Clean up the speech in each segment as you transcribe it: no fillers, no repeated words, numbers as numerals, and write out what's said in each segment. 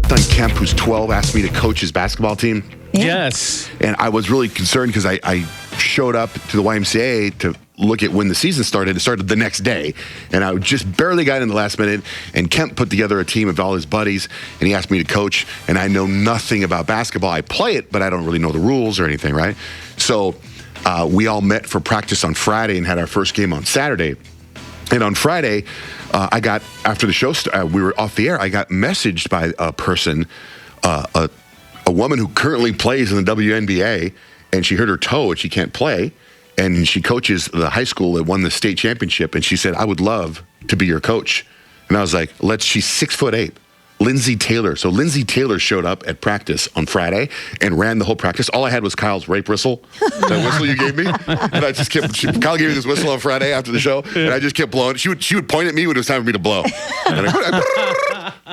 son Kemp, who's 12, asked me to coach his basketball team. Yes. And I was really concerned because I showed up to the YMCA to look at when the season started. It started the next day. And I just barely got in the last minute. And Kemp put together a team of all his buddies. And he asked me to coach. And I know nothing about basketball. I play it, but I don't really know the rules or anything, right? So we all met for practice on Friday and had our first game on Saturday. And on Friday, I got, after the show, we were off the air, I got messaged by a person, a woman who currently plays in the WNBA, and she hurt her toe and she can't play. And she coaches the high school that won the state championship. And she said, I would love to be your coach. And I was like, she's 6'8". Lindsay Taylor. So Lindsay Taylor showed up at practice on Friday and ran the whole practice. All I had was Kyle's rape whistle, that whistle you gave me. And I just kept, Kyle gave me this whistle on Friday after the show, and I just kept blowing. She would point at me when it was time for me to blow. And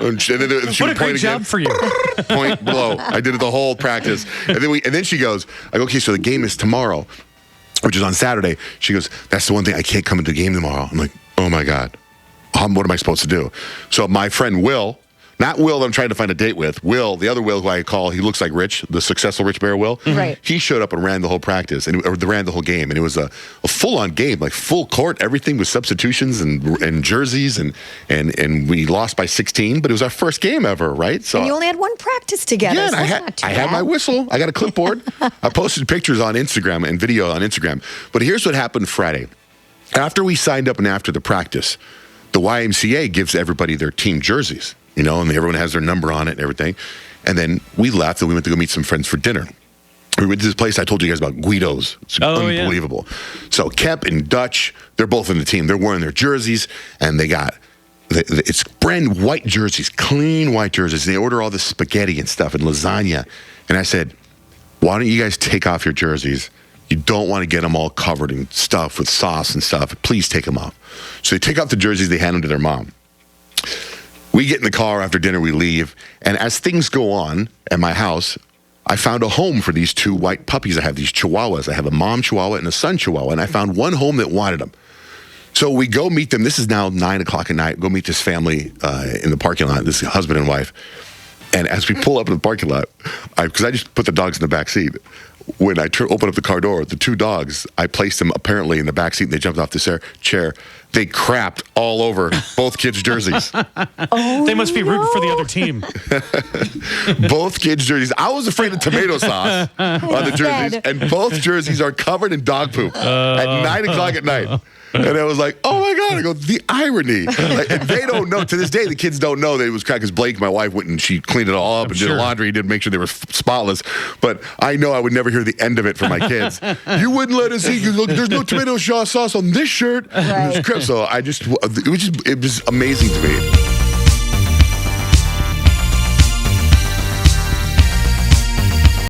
then she what would a great point job again. for you. Point, blow. I did it the whole practice. And then she goes, I go, okay, so the game is tomorrow, which is on Saturday. She goes, that's the one thing, I can't come into the game tomorrow. I'm like, oh my God, what am I supposed to do? So my friend Will, not Will that I'm trying to find a date with. Will, the other Will who I call, he looks like Rich, the successful Rich Bear Will. Right. He showed up and ran the whole practice, or ran the whole game. And it was a full-on game, like full court, everything with substitutions and jerseys. And we lost by 16, but it was our first game ever, right? So and you only had one practice together. yeah, so and I had my whistle. I got a clipboard. I posted pictures on Instagram and video on Instagram. But here's what happened Friday. After we signed up and after the practice, the YMCA gives everybody their team jerseys. And everyone has their number on it and everything. And then we left and we went to go meet some friends for dinner. We went to this place I told you guys about, Guido's. It's unbelievable. Yeah. So Kemp and Dutch, they're both in the team. They're wearing their jerseys, and they got, it's brand white jerseys, clean white jerseys. They order all this spaghetti and stuff and lasagna. And I said, why don't you guys take off your jerseys? You don't want to get them all covered in stuff with sauce and stuff. Please take them off. So they take off the jerseys, they hand them to their mom. We get in the car after dinner, we leave, and as things go on at my house, I found a home for these two white puppies. I have these chihuahuas. I have a mom chihuahua and a son chihuahua, and I found one home that wanted them. So we go meet them. This is now 9 o'clock at night. Go meet this family in the parking lot, this husband and wife. And as we pull up in the parking lot, because I just put the dogs in the back seat, when I open up the car door, the two dogs, I placed them apparently in the back seat, and they jumped off the chair. They crapped all over both kids' jerseys. They must be rooting for the other team. Both kids' jerseys. I was afraid of tomato sauce on the jerseys, and both jerseys are covered in dog poop at 9 o'clock at night. And I was like, oh my God. I go, the irony. And they don't know. To this day, the kids don't know that it was cracked because Blake, my wife, went and she cleaned it all up and did the laundry, did make sure they were spotless. But I know I would never hear the end of it from my kids. You wouldn't let us eat. Look, there's no tomato sauce on this shirt. Right. So it was amazing to me.